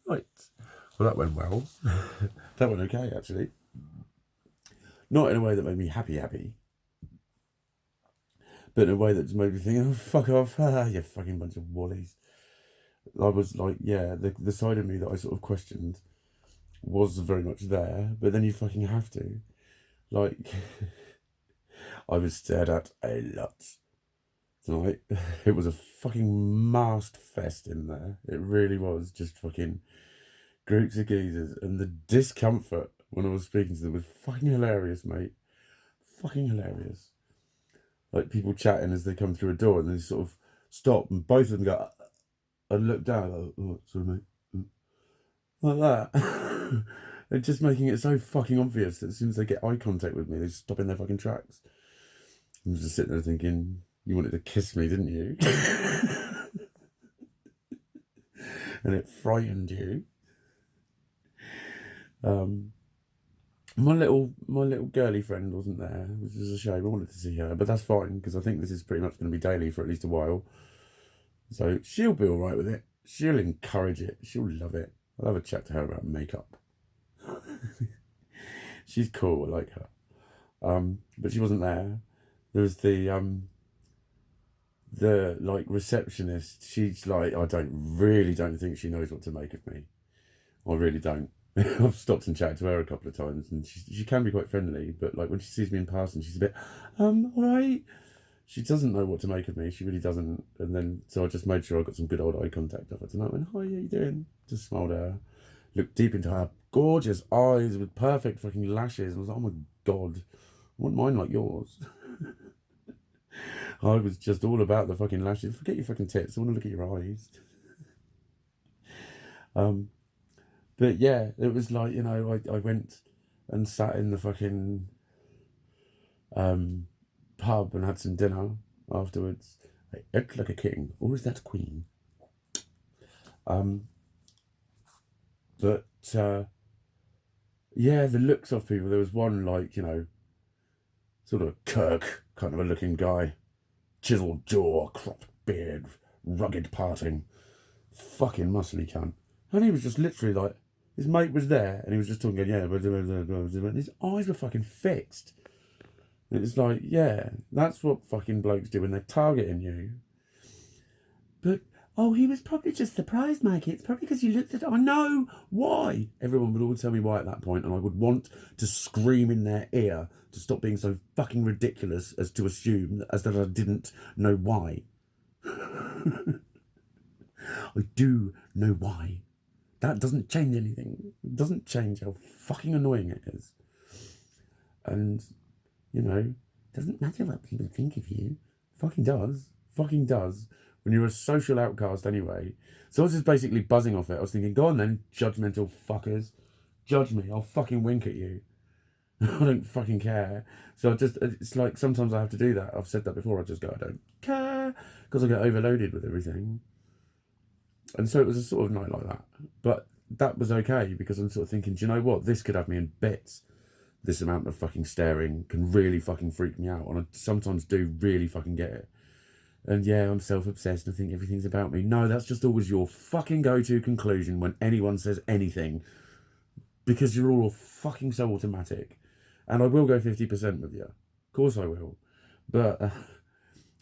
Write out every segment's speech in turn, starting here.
Right. Well, that went well. That went okay, actually. Not in a way that made me happy, but in a way that just made me think, oh, fuck off, you fucking bunch of wallies. I was like, yeah, the side of me that I sort of questioned was very much there, but then you fucking have to. Like, I was stared at a lot tonight. It was a fucking masked fest in there. It really was just fucking groups of geezers, and the discomfort when I was speaking to them was fucking hilarious, mate. Fucking hilarious. Like people chatting as they come through a door, and they sort of stop, and both of them go and look down, like, oh, sorry, mate, like that. They're just making it so fucking obvious that as soon as they get eye contact with me, they stop in their fucking tracks. I'm just sitting there thinking, you wanted to kiss me, didn't you? And it frightened you. My little girly friend wasn't there, which was a shame. I wanted to see her, but that's fine because I think this is pretty much going to be daily for at least a while. So she'll be all right with it. She'll encourage it. She'll love it. I'll have a chat to her about makeup. She's cool. I like her. But she wasn't there. There was the like receptionist. She's like, I really don't think she knows what to make of me. I really don't. I've stopped and chatted to her a couple of times, and she can be quite friendly, but like when she sees me in passing, she's a bit, all right. She doesn't know what to make of me. She really doesn't. And then, so I just made sure I got some good old eye contact off her tonight. I went, how are you doing? Just smiled at her, looked deep into her gorgeous eyes with perfect fucking lashes, and was like, oh my God, I want mine like yours. I was just all about the fucking lashes. Forget your fucking tits. I want to look at your eyes. But yeah, it was like, you know, I went and sat in the fucking pub and had some dinner afterwards. I ate like a king. Or is that queen? But yeah, the looks of people. There was one like, you know, sort of Kirk kind of a looking guy. Chiseled jaw, cropped beard, rugged parting. Fucking muscly cunt. And he was just literally like, his mate was there, and he was just talking, yeah, and his eyes were fucking fixed. And it's like, yeah, that's what fucking blokes do when they're targeting you. But, oh, he was probably just surprised, Mikey. It's probably because you looked at it. I know why. Everyone would always tell me why at that point, and I would want to scream in their ear to stop being so fucking ridiculous as to assume as that I didn't know why. I do know why. That doesn't change anything. It doesn't change how fucking annoying it is. And, you know, it doesn't matter what people think of you. Fucking does. Fucking does. When you're a social outcast anyway. So I was just basically buzzing off it. I was thinking, go on then, judgmental fuckers. Judge me. I'll fucking wink at you. I don't fucking care. So it's like sometimes I have to do that. I've said that before. I just go, I don't care. Because I get overloaded with everything. And so it was a sort of night like that. But that was okay because I'm sort of thinking, do you know what? This could have me in bits. This amount of fucking staring can really fucking freak me out. And I sometimes do really fucking get it. And yeah, I'm self-obsessed and think everything's about me. No, that's just always your fucking go-to conclusion when anyone says anything. Because you're all fucking so automatic. And I will go 50% with you. Of course I will. But...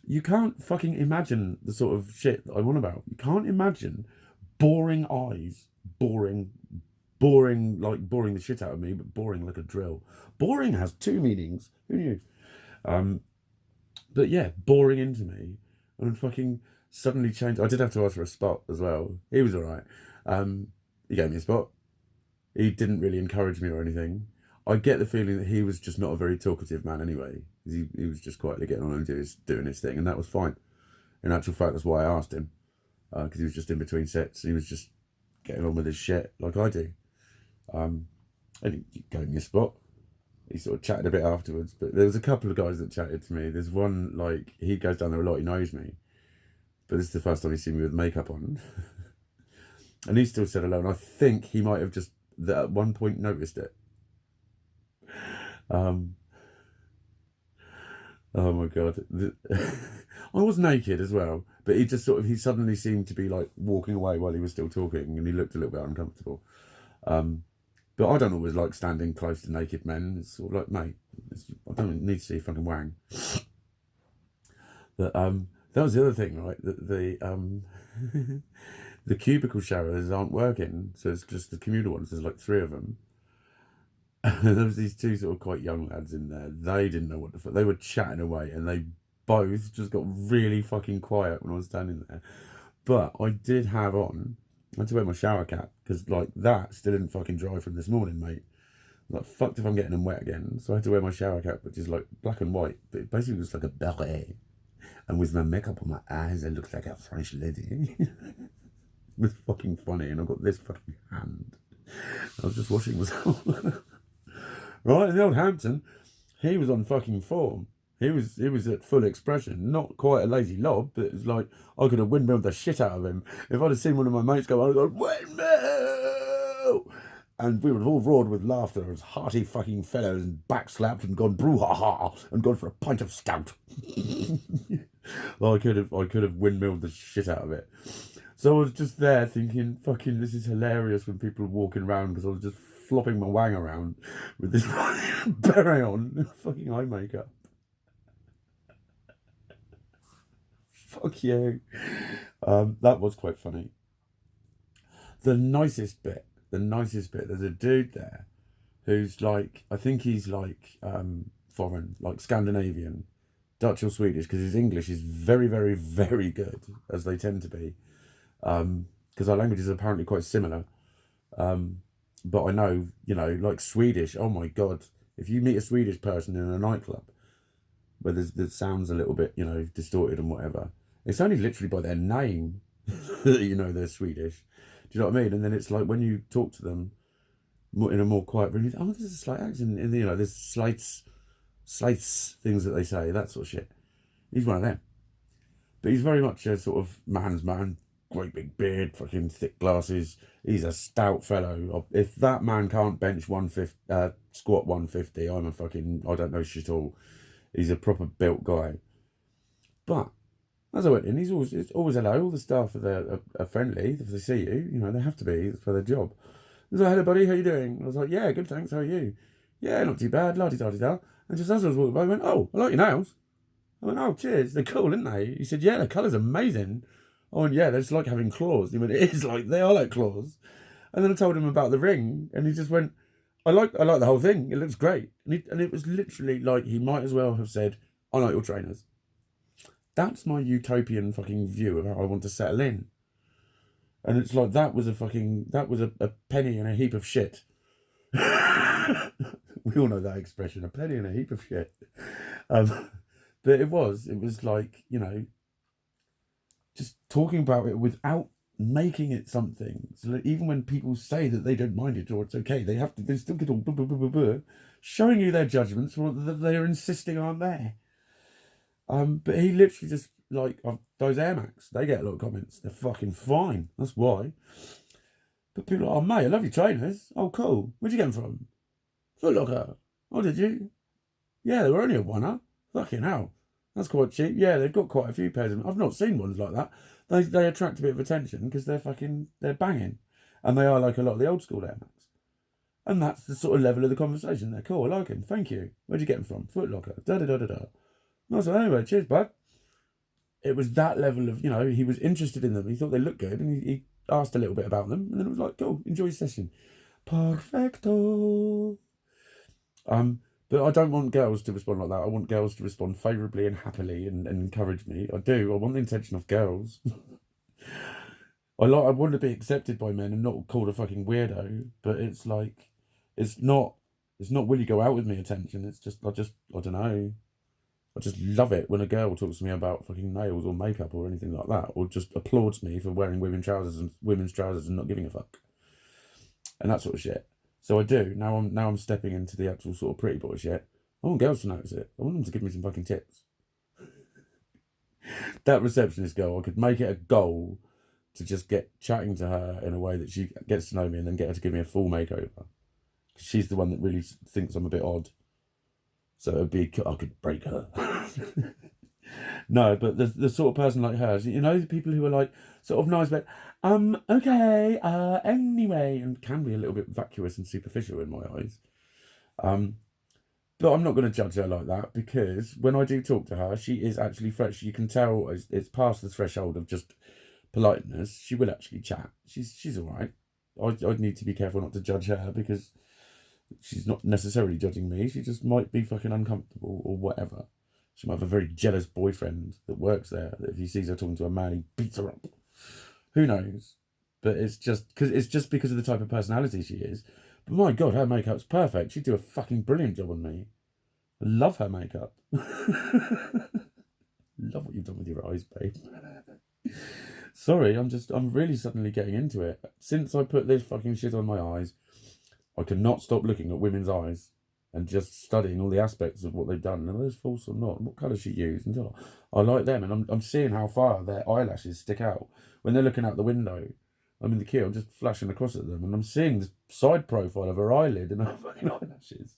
you can't fucking imagine the sort of shit that I'm on about. You can't imagine boring eyes, boring the shit out of me, but boring like a drill. Boring has two meanings. Who knew? But yeah, boring into me, and fucking suddenly changed. I did have to ask for a spot as well. He was all right. He gave me a spot. He didn't really encourage me or anything. I get the feeling that he was just not a very talkative man anyway. He was just quietly getting on and doing his thing, and that was fine. In actual fact, that's why I asked him, because he was just in between sets. He was just getting on with his shit like I do. And he gave me a spot. He sort of chatted a bit afterwards, but there was a couple of guys that chatted to me. There's one, like, he goes down there a lot, he knows me, but this is the first time he's seen me with makeup on. And he still said hello, and I think he might have just at one point noticed it. Oh my God. I was naked as well, but he just he suddenly seemed to be like walking away while he was still talking, and he looked a little bit uncomfortable. But I don't always like standing close to naked men. It's sort of like, mate, I don't need to see fucking wang. But that was the other thing, right? The the cubicle showers aren't working, so it's just the communal ones. There's like 3 of them. There was these 2 sort of quite young lads in there. They didn't know what the fuck. They were chatting away, and they both just got really fucking quiet when I was standing there. But I did have on. I had to wear my shower cap because like that still didn't fucking dry from this morning, mate. Like, fucked if I'm getting them wet again. So I had to wear my shower cap, which is like black and white, but it basically looks like a beret. And with my makeup on my eyes, I look like a French lady. It was fucking funny, and I've got this fucking hand. I was just washing myself. Right, in the old Hampton, he was on fucking form. He was at full expression. Not quite a lazy lob, but it was like I could have windmilled the shit out of him. If I'd have seen one of my mates go, I'd have gone, windmill! And we would have all roared with laughter as hearty fucking fellows and backslapped and gone brouhaha and gone for a pint of stout. Well, I could have windmilled the shit out of it. So I was just there thinking, fucking, this is hilarious when people are walking around, because I was just flopping my wang around with this beret on and fucking eye makeup. Fuck you. That was quite funny. The nicest bit, there's a dude there who's like, I think he's like foreign, like Scandinavian, Dutch or Swedish, because his English is very, very, very good, as they tend to be. Because our languages are apparently quite similar. But I know, like Swedish, oh my God, if you meet a Swedish person in a nightclub where the sound's a little bit, distorted and whatever, it's only literally by their name that they're Swedish. Do you know what I mean? And then it's like when you talk to them in a more quiet room, oh, there's a slight accent, and there's slights, things that they say, that sort of shit. He's one of them. But he's very much a sort of man's man, great big beard, fucking thick glasses. He's a stout fellow. If that man can't bench 150, squat 150, I'm a fucking, I don't know shit all. He's a proper built guy. But as I went in, it's always hello. All the staff are friendly. If they see you, they have to be. It's for their job. He was like, hello, buddy, how you doing? I was like, yeah, good, thanks. How are you? Yeah, not too bad. La-di-da-di-da. And just as I was walking by, I went, oh, I like your nails. I went, oh, cheers. They're cool, aren't they? He said, yeah, the colour's amazing. I went, yeah, they're just like having claws. He went, it is like, they are like claws. And then I told him about the ring, and he just went, I like the whole thing. It looks great. And it was literally like he might as well have said, I like your trainers. That's my utopian fucking view of how I want to settle in. And it's like, that was a penny in a heap of shit. We all know that expression, a penny in a heap of shit. But it was like, just talking about it without making it something. So that even when people say that they don't mind it or it's okay, they still get all blah, blah, blah, blah, blah, showing you their judgments that they're insisting aren't there. But he literally just, like, those Air Max, they get a lot of comments. They're fucking fine. That's why. But people are like, oh, mate, I love your trainers. Oh, cool. Where'd you get them from? Foot Locker. Oh, did you? Yeah, they were only a £1. Fucking hell. That's quite cheap. Yeah, they've got quite a few pairs of them. I've not seen ones like that. They attract a bit of attention because they're banging. And they are like a lot of the old school Air Max. And that's the sort of level of the conversation. They're cool. I like them. Thank you. Where'd you get them from? Foot Locker. Da-da-da-da-da. And I was like, anyway, cheers, bud. It was that level of, he was interested in them. He thought they looked good, and he asked a little bit about them, and then it was like, cool, enjoy your session. Perfecto. But I don't want girls to respond like that. I want girls to respond favourably and happily and encourage me. I do. I want the attention of girls. I want to be accepted by men and not called a fucking weirdo. But it's like, it's not will you go out with me attention. It's just, I don't know. I just love it when a girl talks to me about fucking nails or makeup or anything like that, or just applauds me for wearing women's trousers and not giving a fuck, and that sort of shit. So I do. Now I'm stepping into the actual sort of pretty boy shit. I want girls to notice it. I want them to give me some fucking tips. That receptionist girl, I could make it a goal to just get chatting to her in a way that she gets to know me, and then get her to give me a full makeover. Because she's the one that really thinks I'm a bit odd. So it'd be, I could break her. No, but the sort of person like her, you know, the people who are like sort of nice, but okay, anyway, and can be a little bit vacuous and superficial in my eyes. But I'm not going to judge her like that, because when I do talk to her, she is actually fresh. You can tell it's past the threshold of just politeness. She will actually chat. She's all right. I'd need to be careful not to judge her, because she's not necessarily judging me. She just might be fucking uncomfortable or whatever. She might have a very jealous boyfriend that works there, that if he sees her talking to a man, he beats her up. Who knows? But it's just because of the type of personality she is. But my God, her makeup's perfect. She'd do a fucking brilliant job on me. I love her makeup. Love what you've done with your eyes, babe. Sorry, I'm really suddenly getting into it. Since I put this fucking shit on my eyes, I cannot stop looking at women's eyes and just studying all the aspects of what they've done, and those false or not, what colour she used, and I like them, and I'm seeing how far their eyelashes stick out when they're looking out the window. I'm in the queue, I'm just flashing across at them, and I'm seeing the side profile of her eyelid and her fucking eyelashes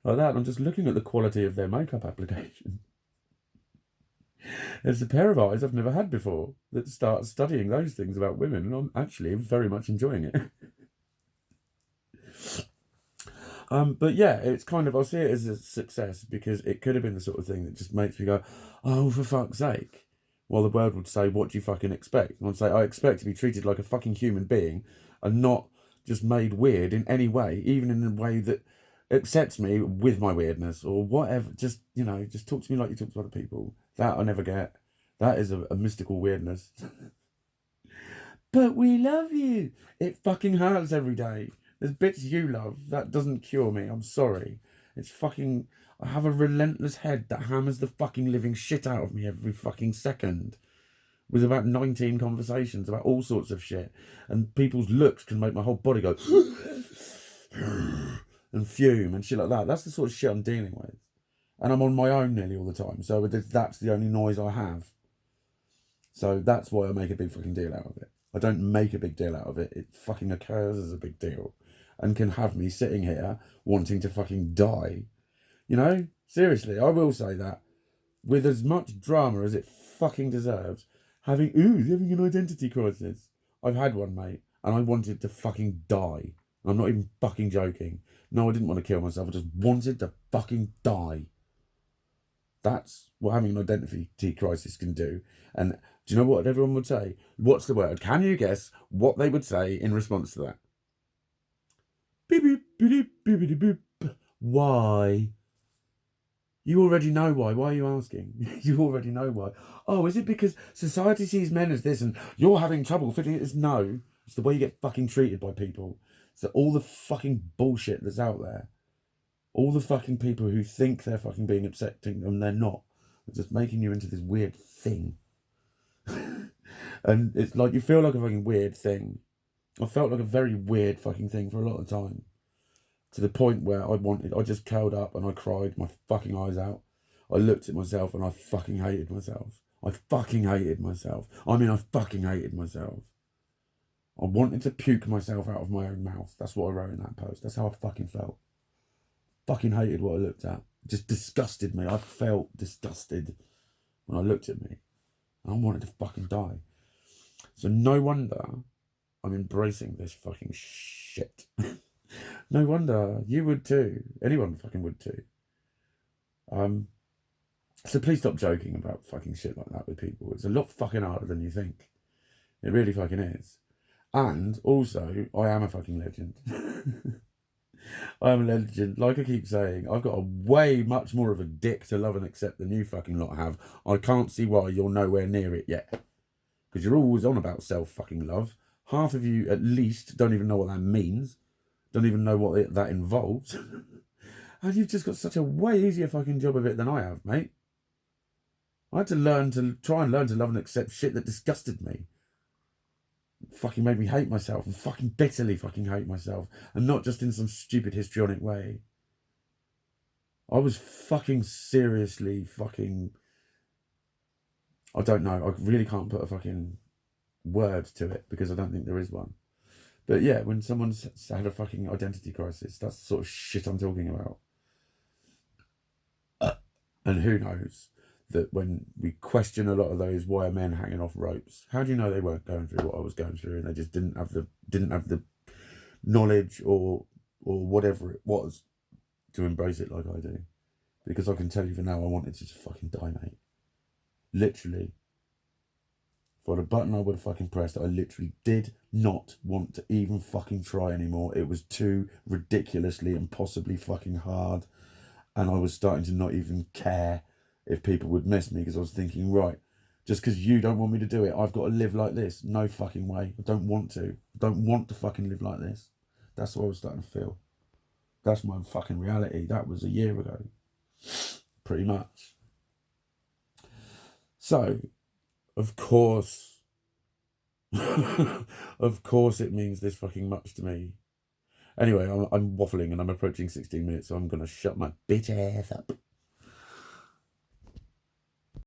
like that. And I'm just looking at the quality of their makeup application. There's a pair of eyes I've never had before that start studying those things about women, and I'm actually very much enjoying it. But yeah, it's kind of, I see it as a success, because it could have been the sort of thing that just makes me go, oh, for fuck's sake. While the world would say, what do you fucking expect? And I'd say, I expect to be treated like a fucking human being and not just made weird in any way, even in a way that accepts me with my weirdness or whatever. Just, you know, just talk to me like you talk to other people. That I never get. That is a mystical weirdness. But we love you. It fucking hurts every day. There's bits you love. That doesn't cure me. I'm sorry. It's fucking... I have a relentless head that hammers the fucking living shit out of me every fucking second. With about 19 conversations about all sorts of shit. And people's looks can make my whole body go... and fume and shit like that. That's the sort of shit I'm dealing with. And I'm on my own nearly all the time. So that's the only noise I have. So that's why I make a big fucking deal out of it. I don't make a big deal out of it. It fucking occurs as a big deal. And can have me sitting here wanting to fucking die. You know? Seriously, I will say that. With as much drama as it fucking deserves. Having an identity crisis. I've had one, mate. And I wanted to fucking die. I'm not even fucking joking. No, I didn't want to kill myself. I just wanted to fucking die. That's what having an identity crisis can do. And do you know what everyone would say? What's the word? Can you guess what they would say in response to that? Beep, beep, beep, beep, beep, beep. Why? You already know why. Why are you asking? You already know why. Oh, is it because society sees men as this and you're having trouble fitting it as? No. It's the way you get fucking treated by people. So all the fucking bullshit that's out there. All the fucking people who think they're fucking being accepting and they're not. They're just making you into this weird thing. And it's like you feel like a fucking weird thing. I felt like a very weird fucking thing for a lot of time. To the point where I just curled up and I cried my fucking eyes out. I looked at myself and I fucking hated myself. I fucking hated myself. I mean, I fucking hated myself. I wanted to puke myself out of my own mouth. That's what I wrote in that post. That's how I fucking felt. Fucking hated what I looked at. It just disgusted me. I felt disgusted when I looked at me. I wanted to fucking die. So no wonder I'm embracing this fucking shit. No wonder you would too. Anyone fucking would too. So please stop joking about fucking shit like that with people. It's a lot fucking harder than you think. It really fucking is. And also, I am a fucking legend. I am a legend. Like I keep saying, I've got a way much more of a dick to love and accept than you fucking lot have. I can't see why you're nowhere near it yet. Because you're always on about self-fucking love. Half of you, at least, don't even know what that means. Don't even know what that involves. And you've just got such a way easier fucking job of it than I have, mate. I had to try and learn to love and accept shit that disgusted me. It fucking made me hate myself and fucking bitterly fucking hate myself. And not just in some stupid histrionic way. I was fucking seriously fucking... I don't know. I really can't put a fucking word to it because I don't think there is one. But yeah, when someone's had a fucking identity crisis, that's the sort of shit I'm talking about. And who knows? that when we question a lot of those, why are men hanging off ropes? How do you know they weren't going through what I was going through, and they just didn't have the knowledge or whatever it was to embrace it like I do? Because I can tell you for now, I wanted to just fucking die, mate. Literally. For the button I would have fucking pressed, I literally did not want to even fucking try anymore. It was too ridiculously impossibly fucking hard. And I was starting to not even care if people would miss me, because I was thinking, right, just because you don't want me to do it, I've got to live like this. No fucking way. I don't want to. I don't want to fucking live like this. That's what I was starting to feel. That's my fucking reality. That was a year ago. Pretty much. So, of course, of course it means this fucking much to me. Anyway, I'm waffling and I'm approaching 16 minutes, so I'm going to shut my bitch ass up.